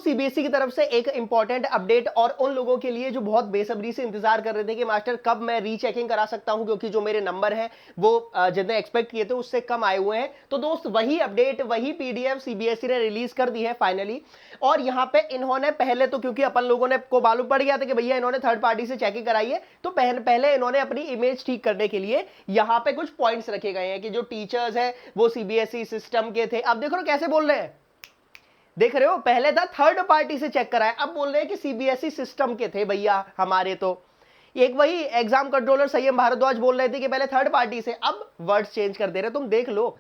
CBSE की तरफ से एक इंपॉर्टेंट अपडेट और उन लोगों के लिए जो बहुत बेसब्री से इंतजार कर रहे थे कि मास्टर कब मैं रीचेकिंग करा सकता हूं, क्योंकि जो मेरे नंबर हैं वो जितने एक्सपेक्ट किए थे उससे कम आए हुए हैं। तो दोस्त वही अपडेट, वही पीडीएफ सीबीएसई ने रिलीज कर दी है फाइनली। और यहां पे इन्होंने पहले तो, क्योंकि अपन लोगों ने को मालूम पड़ गया था कि भैया इन्होंने थर्ड पार्टी से चेकिंग कराई है, तो पहले इन्होंने अपनी इमेज ठीक करने के लिए यहां पे कुछ पॉइंट्स रखे गए हैं कि जो टीचर्स है वो सीबीएसई सिस्टम के थे। अब देखो कैसे बोल रहे हैं, देख रहे हो, पहले था थर्ड पार्टी से चेक कराया, अब बोल रहे हैं कि सीबीएसई सिस्टम के थे भैया हमारे। तो एक वही एग्जाम कंट्रोलर संयम भारद्वाज बोल रहे थे कि पहले थर्ड पार्टी से, अब वर्ड्स चेंज कर दे रहे। तुम देख लो,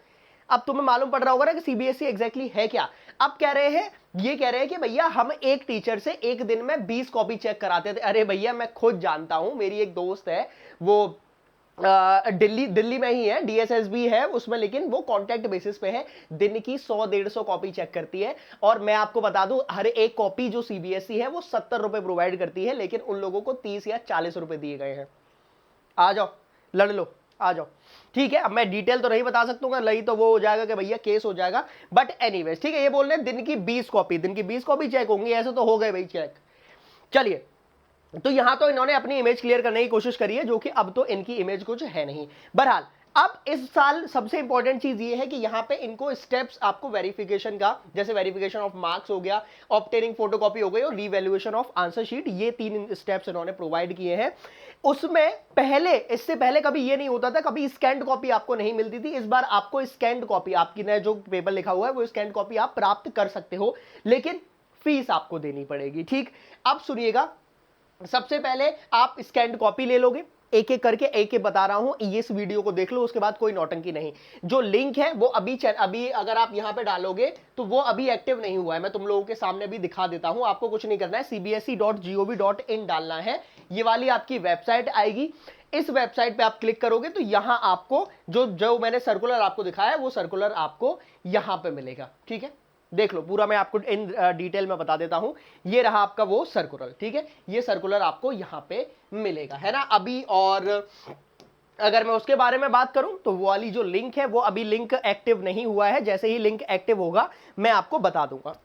अब तुम्हें मालूम पड़ रहा होगा ना कि सीबीएसई एग्जैक्टली है क्या। अब कह रहे हैं, ये कह रहे हैं कि भैया हम एक टीचर से एक दिन में 20 कॉपी चेक कराते थे। अरे भैया मैं खुद जानता हूं, मेरी एक दोस्त है वो दिल्ली में ही है, डीएसएसबी है उसमें, लेकिन वो कॉन्ट्रैक्ट बेसिस पे है, दिन की 100-150 कॉपी चेक करती है। और मैं आपको बता दूं, हर एक कॉपी जो सीबीएसई है वो 70 रुपए प्रोवाइड करती है, लेकिन उन लोगों को 30 या 40 रुपए दिए गए हैं। आ जाओ लड़ लो, आ जाओ। ठीक है, अब मैं डिटेल तो नहीं बता सकता, नहीं तो वो हो जाएगा कि भैया केस हो जाएगा, बट एनीवेज ठीक है। ये बोल रहे हैं दिन की 20 कॉपी चेक होंगी, ऐसे तो हो गए भाई चेक। चलिए, तो यहां तो इन्होंने अपनी इमेज क्लियर करने की कोशिश करी है, जो कि अब तो इनकी इमेज कुछ है नहीं। बहरहाल अब इस साल सबसे इंपॉर्टेंट चीज ये है कि यहां पे इनको स्टेप्स आपको वेरिफिकेशन का, जैसे वेरिफिकेशन ऑफ मार्क्स हो गया, ऑब्टेनिंग फोटोकॉपी हो गई और रीवैल्यूएशन ऑफ आंसर शीट, ये 3 स्टेप्स इन्होंने प्रोवाइड किए हैं। उसमें पहले, इससे पहले कभी ये नहीं होता था, कभी स्कैन्ड कॉपी आपको नहीं मिलती थी। इस बार आपको स्कैन्ड कॉपी, आपकी नया जो पेपर लिखा हुआ है वो स्कैन्ड कॉपी आप प्राप्त कर सकते हो, लेकिन फीस आपको देनी पड़ेगी। ठीक, अब सुनिएगा, सबसे पहले आप स्कैन्ड कॉपी ले लोगे, एक एक करके एक एक बता रहा हूं, ये इस वीडियो को देख लो, उसके बाद कोई नौटंकी नहीं। जो लिंक है वो अभी अगर आप यहां पे डालोगे तो वो अभी एक्टिव नहीं हुआ है, मैं तुम लोगों के सामने भी दिखा देता हूं। आपको कुछ नहीं करना है, cbse.gov.in डालना है, ये वाली आपकी वेबसाइट आएगी। इस वेबसाइट पे आप क्लिक करोगे तो यहां आपको जो मैंने सर्कुलर आपको दिखाया है वो सर्कुलर आपको यहां पे मिलेगा। ठीक है, देख लो पूरा, मैं आपको इन डिटेल में बता देता हूं। ये रहा आपका वो सर्कुलर, ठीक है, ये सर्कुलर आपको यहां पे मिलेगा, है ना अभी। और अगर मैं उसके बारे में बात करूं तो वो वाली जो लिंक है वो अभी लिंक एक्टिव नहीं हुआ है, जैसे ही लिंक एक्टिव होगा मैं आपको बता दूंगा।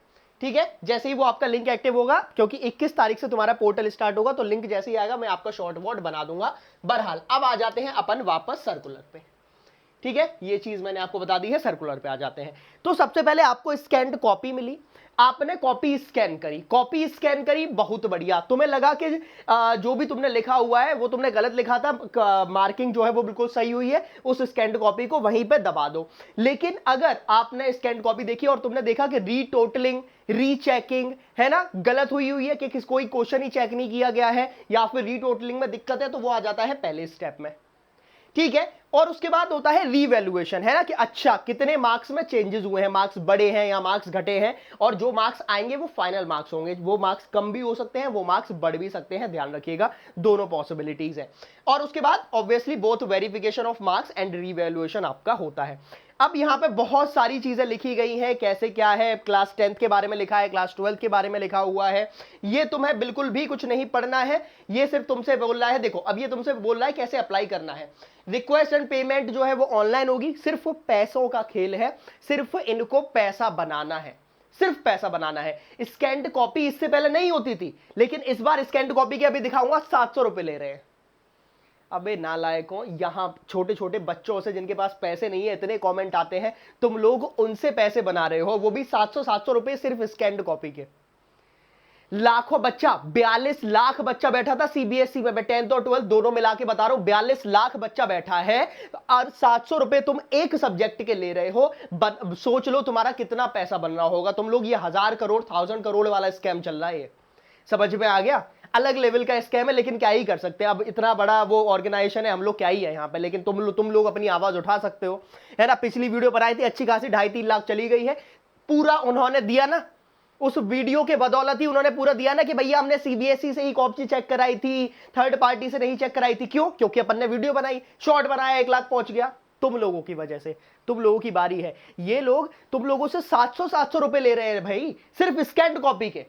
ठीक है, जैसे ही वो आपका लिंक एक्टिव होगा, क्योंकि 21 तारीख से तुम्हारा पोर्टल स्टार्ट होगा, तो लिंक जैसे ही आएगा मैं आपका शॉर्ट वर्ड बना दूंगा। बहरहाल अब आ जाते हैं अपन वापस सर्कुलर पे। ठीक है, ये चीज मैंने आपको बता दी है, सर्कुलर पे आ जाते हैं। तो सबसे पहले आपको स्कैन्ड कॉपी मिली, आपने कॉपी स्कैन करी, बहुत बढ़िया। तुम्हें लगा कि जो भी तुमने लिखा हुआ है वो तुमने गलत लिखा था, मार्किंग जो है वो बिल्कुल सही हुई है, उस स्कैन्ड कॉपी को वहीं पे दबा दो। लेकिन अगर आपने स्कैन्ड कॉपी देखी और तुमने देखा कि रीटोटलिंग, रीचेकिंग है ना, गलत हुई है, कि कोई क्वेश्चन ही चेक नहीं किया गया है या फिर रीटोटलिंग में दिक्कत है, तो वो आ जाता है पहले स्टेप में। ठीक है, और उसके बाद होता है रीवैल्यूएशन, है ना, कि अच्छा कितने मार्क्स में चेंजेस हुए हैं, मार्क्स बढ़े हैं या मार्क्स घटे हैं, और जो मार्क्स आएंगे वो फाइनल मार्क्स होंगे, वो मार्क्स कम भी हो सकते हैं, वो मार्क्स बढ़ भी सकते हैं, ध्यान रखिएगा, दोनों पॉसिबिलिटीज है। और उसके बाद obviously both verification of marks and revaluation आपका होता है। अब यहां पे बहुत सारी चीजें लिखी गई हैं, कैसे क्या है, क्लास 10th के बारे में लिखा है, क्लास 12th के बारे में लिखा हुआ है। ये तुम्हें बिल्कुल भी कुछ नहीं पढ़ना है, ये सिर्फ तुमसे बोल रहा है, देखो अब ये तुमसे बोल रहा है कैसे अप्लाई करना है। रिक्वेस्ट एंड पेमेंट जो है वो ऑनलाइन होगी, सिर्फ पैसों का खेल है, सिर्फ इनको पैसा बनाना है, सिर्फ पैसा बनाना है। स्कैन्ड कॉपी इससे पहले नहीं होती थी, लेकिन इस बार स्कैन्ड कॉपी के अभी दिखाऊंगा 700 रुपए ले रहे हैं। अबे नालायकों, यहां छोटे छोटे बच्चों से जिनके पास पैसे नहीं है, इतने कमेंट आते हैं, तुम लोग उनसे पैसे बना रहे हो, वो भी 700 रुपए सिर्फ स्कैन्ड कॉपी के। लाखों बच्चा, 42 लाख बच्चा बैठा था सीबीएसई में, 10th और 12th दोनों मिला के बता रहा हूं, 42 लाख बच्चा बैठा है, और 700 रुपए तुम एक सब्जेक्ट के ले रहे हो। सोच लो तुम्हारा कितना पैसा बन रहा होगा। तुम लोग ये 1000 करोड़ 1000 करोड़ वाला स्कैम चल रहा है, ये समझ में आ गया? अलग लेवल का स्कैम है, लेकिन क्या ही कर सकते हैं, अब इतना बड़ा वो ऑर्गेनाइजेशन है, हम लोग क्या ही है यहाँ पे, लेकिन तुम लोग अपनी आवाज उठा सकते हो, है ना। पिछली वीडियो पर आई थी, अच्छी खासी 2.5-3 लाख चली गई है, पूरा उन्होंने दिया ना, उस वीडियो के बदौलत ही उन्होंने पूरा दिया ना कि भैया हमने सीबीएसई से ही कॉपी चेक कराई थी, थर्ड पार्टी से नहीं चेक कराई थी। क्यों? क्योंकि अपन ने वीडियो बनाई, शॉर्ट बनाया, 1 लाख पहुंच गया, तुम लोगों की वजह से। तुम लोगों की बारी है, ये लोग तुम लोगों से 700 रुपए ले रहे हैं भाई, सिर्फ स्कैन्ड कॉपी के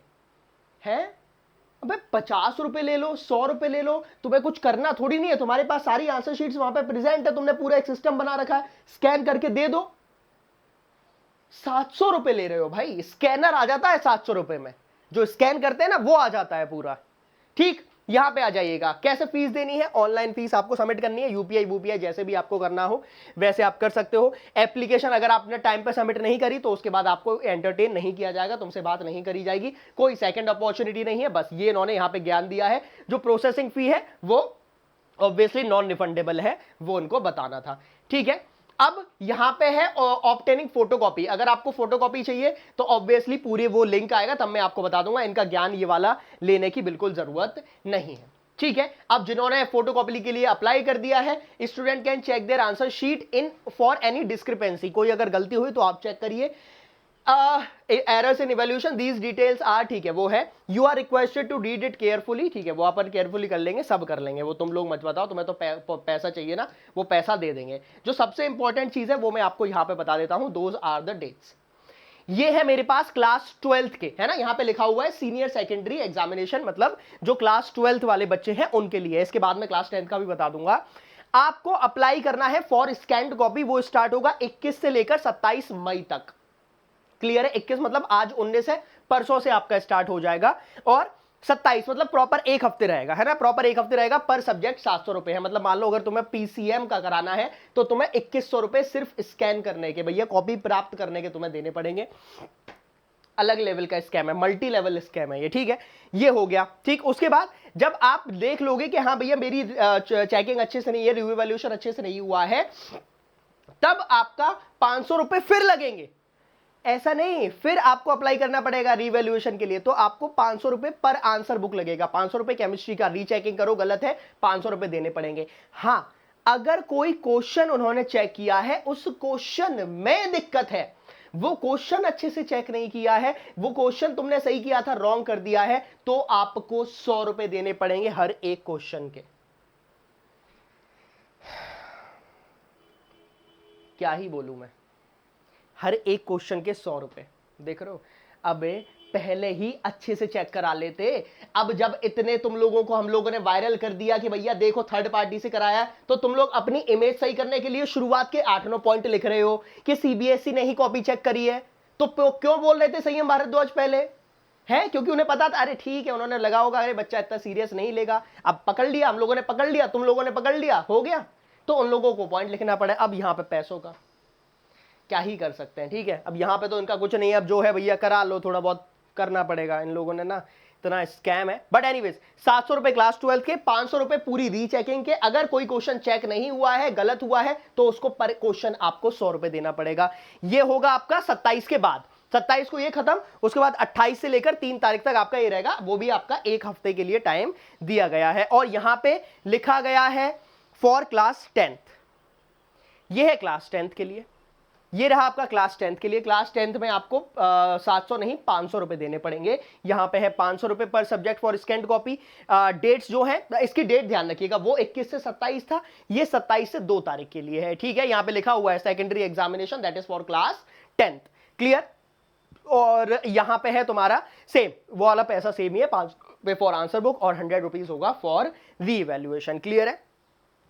हैं। अबे 50 रुपए ले लो, 100 रुपए ले लो, तुम्हें कुछ करना थोड़ी नहीं है, तुम्हारे पास सारी आंसर शीट्स वहां पे प्रेजेंट है, तुमने पूरा एक सिस्टम बना रखा है, स्कैन करके दे दो। 700 रुपए ले रहे हो भाई, स्कैनर आ जाता है 700 रुपए में, जो स्कैन करते हैं ना वो आ जाता है पूरा। ठीक, यहां पे आ जाइएगा। कैसे फीस देनी है, ऑनलाइन फीस आपको सबमिट करनी है, यूपीआई वूपीआई जैसे भी आपको करना हो वैसे आप कर सकते हो। एप्लीकेशन अगर आपने टाइम पे सबमिट नहीं करी तो उसके बाद आपको एंटरटेन नहीं किया जाएगा, तुमसे बात नहीं करी जाएगी, कोई सेकंड अपॉर्चुनिटी नहीं है। बस ये इन्होंने यहां पे ज्ञान दिया है। जो प्रोसेसिंग फी है वो ऑब्वियसली नॉन रिफंडेबल है, वो उनको बताना था। ठीक है, अब यहां पे है ऑब्टेनिंग फोटोकॉपी। अगर आपको फोटोकॉपी चाहिए तो ऑब्वियसली पूरे वो लिंक आएगा, तब मैं आपको बता दूंगा। इनका ज्ञान ये वाला लेने की बिल्कुल जरूरत नहीं है। ठीक है, अब जिन्होंने फोटोकॉपी के लिए अप्लाई कर दिया है, student can check their answer sheet in for any discrepancy. कोई अगर गलती हुई तो आप चेक करिए। Errors in evaluation these details are, ठीक है वो है। You are requested to read it carefully, ठीक है वो अपन केयरफुली कर लेंगे, सब कर लेंगे वो, तुम लोग मत बताओ, तुम्हें तो पैसा चाहिए ना, वो पैसा दे देंगे। जो सबसे इंपॉर्टेंट चीज है वो मैं आपको यहां पे बता देता हूं, दोज आर द डेट्स। ये है मेरे पास क्लास 12th के, है ना, यहां पे लिखा हुआ है सीनियर सेकेंडरी एग्जामिनेशन, मतलब जो क्लास 12th वाले बच्चे हैं उनके लिए। इसके बाद में क्लास 10th का भी बता दूंगा। आपको अप्लाई करना है फॉर स्कैन्ड कॉपी, वो स्टार्ट होगा 21 से लेकर 27 मई तक। क्लियर है, 21 मतलब आज 19 है, परसों से आपका स्टार्ट हो जाएगा, और 27 मतलब प्रॉपर एक हफ्ते रहेगा, है ना, प्रॉपर एक हफ्ते रहेगा। पर सब्जेक्ट 700 रुपए है। मतलब मान लो अगर तुम्हें पीसीएम का कराना है तो तुम्हें 2100 रुपए सिर्फ स्कैन करने के, भैया कॉपी प्राप्त करने के तुम्हें देने पड़ेंगे। अलग लेवल का स्कैम है, मल्टी लेवल स्कैम है ये। ठीक है, ये हो गया। ठीक, उसके बाद जब आप देख लोगे कि हाँ भैया मेरी चेकिंग अच्छे से नहीं है, रिव्यू वैल्यूएशन अच्छे से नहीं हुआ है, तब आपका 500 रुपए फिर लगेंगे। ऐसा नहीं, फिर आपको अप्लाई करना पड़ेगा रीवैल्यूएशन के लिए, तो आपको 500 रुपए पर आंसर बुक लगेगा। 500 रुपए केमिस्ट्री का, रीचेकिंग करो गलत है 500 रुपए देने पड़ेंगे। हां, अगर कोई क्वेश्चन उन्होंने चेक किया है, उस क्वेश्चन में दिक्कत है, वो क्वेश्चन अच्छे से चेक नहीं किया है, वो क्वेश्चन तुमने सही किया था रॉन्ग कर दिया है, तो आपको 100 रुपए देने पड़ेंगे हर एक क्वेश्चन के। क्या ही बोलूं मैं, हर एक क्वेश्चन के 100 रुपए। देख रहे हो, अबे पहले ही अच्छे से चेक करा लेते। अब जब इतने तुम लोगों को हम लोगों ने वायरल कर दिया कि भैया देखो थर्ड पार्टी से कराया, तो तुम लोग अपनी इमेज सही करने के लिए शुरुआत के 8-9 पॉइंट लिख रहे हो कि सीबीएसई ने ही कॉपी चेक करी है। तो क्यों बोल रहे थे संयम भारद्वाज पहले है? क्योंकि उन्हें पता था, अरे ठीक है, उन्होंने लगा होगा अरे बच्चा इतना सीरियस नहीं लेगा। अब पकड़ लिया, हम लोगों ने पकड़ लिया, तुम लोगों ने पकड़ लिया, हो गया, तो उन लोगों को पॉइंट लिखना पड़े। अब यहां पे पैसों का क्या ही कर सकते हैं। ठीक है, अब यहां पे तो इनका कुछ नहीं है, अब जो है भैया करा लो, थोड़ा बहुत करना पड़ेगा इन लोगों ने ना, इतना स्कैम है। बट एनीवेज 700 रुपए क्लास 12 के, 500 रुपए पूरी रीचेकिंग के। अगर कोई क्वेश्चन चेक नहीं हुआ है, गलत हुआ है, तो उसको पर क्वेश्चन आपको 100 रुपए देना पड़ेगा। ये होगा आपका 27 के बाद, 27 को ये खत्म, उसके बाद 28 से लेकर 3 तारीख तक आपका ये रहेगा, वो भी आपका एक हफ्ते के लिए टाइम दिया गया है। और यहां पे लिखा गया है फॉर क्लास 10th, ये है क्लास 10th के लिए। ये रहा आपका क्लास 10th के लिए। क्लास 10th में आपको 700 नहीं 500 रुपए देने पड़ेंगे। यहां पे है 500 रुपए पर subject for scanned copy. Dates जो है, इसकी डेट ध्यान रखिएगा, वो 21 से 27 था, ये 27 से 2 तारीख के लिए है। ठीक है, यहां पे लिखा हुआ है secondary examination that is for class 10th। Clear? और यहां पे है तुम्हारा सेम, वो वाला पैसा सेम ही है, 5 रुपए फॉर आंसर बुक और 100 रुपीज होगा फॉर रीवैल्यूएशन। क्लियर है?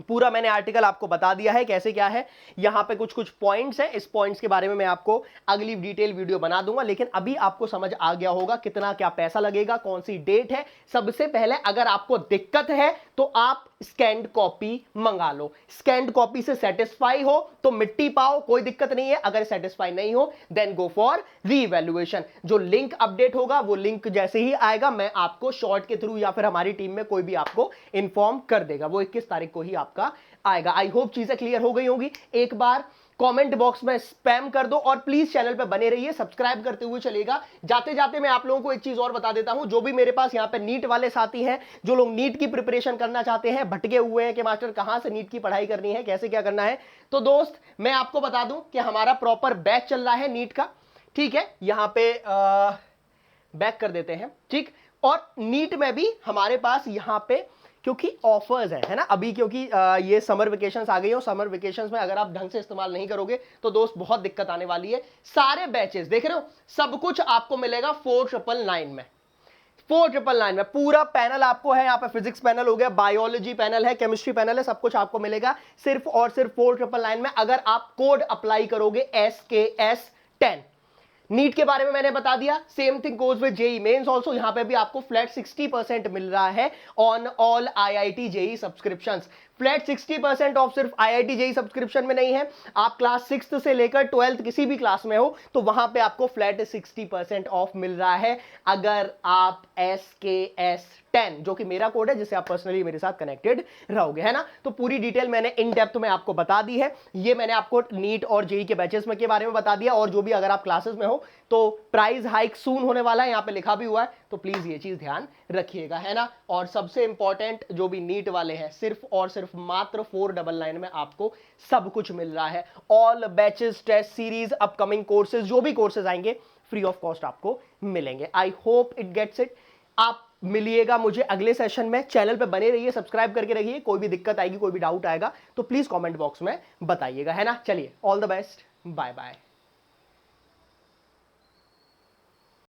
पूरा मैंने आर्टिकल आपको बता दिया है कैसे क्या है। यहां पे कुछ कुछ पॉइंट्स हैं, इस पॉइंट्स के बारे में मैं आपको अगली डिटेल वीडियो बना दूंगा, लेकिन अभी आपको समझ आ गया होगा कितना क्या पैसा लगेगा, कौन सी डेट है। सबसे पहले अगर आपको दिक्कत है तो आप स्कैन्ड कॉपी मंगा लो। स्कैन्ड कॉपी से सेटिस्फाई हो तो मिट्टी पाओ, कोई दिक्कत नहीं है। अगर सेटिस्फाई नहीं हो देन गो फॉर रीवैल्यूएशन। जो लिंक अपडेट होगा, वो लिंक जैसे ही आएगा मैं आपको शॉर्ट के थ्रू या फिर हमारी टीम में कोई भी आपको इन्फॉर्म कर देगा। वो 21 तारीख को ही आपका आएगा। आई होप चीजें क्लियर हो गई होंगी। एक बार कमेंट बॉक्स में स्पैम कर दो और प्लीज चैनल पे बने रहिए, सब्सक्राइब करते हुए चलेगा। जाते जाते मैं आप लोगों को एक चीज और बता देता हूं, जो भी मेरे पास यहां पे नीट वाले साथी हैं, जो लोग नीट की प्रिपरेशन करना चाहते हैं, भटके हुए हैं कि मास्टर कहां से नीट की पढ़ाई करनी है, कैसे क्या करना है, तो दोस्त मैं आपको बता दूं कि हमारा प्रॉपर बैच चल रहा है नीट का। ठीक है, यहां पे बैक कर देते हैं। ठीक, और नीट में भी हमारे पास यहां पे क्योंकि ऑफर्स है ना अभी, क्योंकि ये समर वेकेशंस आ गई हो, समर वेकेशंस में अगर आप ढंग से इस्तेमाल नहीं करोगे तो दोस्त बहुत दिक्कत आने वाली है। सारे बैचेस देख रहे हो, सब कुछ आपको मिलेगा 4999 में। 4999 में पूरा पैनल आपको है। यहाँ पे फिजिक्स पैनल हो गया, बायोलॉजी पैनल है, केमिस्ट्री पैनल है, सब कुछ आपको मिलेगा सिर्फ और सिर्फ 4999 में, अगर आप कोड अप्लाई करोगे SKS10। नीट के बारे में मैंने बता दिया, same thing goes with JEE mains also. यहां पे भी आपको फ्लैट 60% मिल रहा है on all IIT JEE subscriptions. Flat 60% off सिर्फ आईआईटी जेई सब्सक्रिप्शन में नहीं है, आप क्लास 6 से लेकर 12th किसी भी क्लास में हो तो वहां पे आपको फ्लैट 60% ऑफ मिल रहा है अगर आप SKS10 जो कि मेरा कोड है जिससे आप पर्सनली मेरे साथ कनेक्टेड रहोगे, है ना। तो पूरी डिटेल मैंने इन डेप्थ में आपको बता दी है। ये मैंने आपको नीट और जेई के बैचेस में के बारे में बता दिया, और जो भी अगर आप क्लासेस में हो तो प्राइस हाइक सून होने वाला है, यहां पे लिखा भी हुआ है, तो प्लीज ये चीज ध्यान रखिएगा, है ना। और सबसे इंपॉर्टेंट जो भी नीट वाले हैं, सिर्फ और सिर्फ मात्र 499 में आपको सब कुछ मिल रहा है। All batches, test series, upcoming courses, जो भी कोर्सेज आएंगे फ्री ऑफ कॉस्ट आपको मिलेंगे। I hope it gets it. आप मिलिएगा मुझे अगले सेशन में। चैनल पे बने रहिए, सब्सक्राइब करके रहिए। कोई भी दिक्कत आएगी, कोई भी डाउट आएगा तो प्लीज कमेंट बॉक्स में बताइएगा, है ना। चलिए, all the best, bye bye.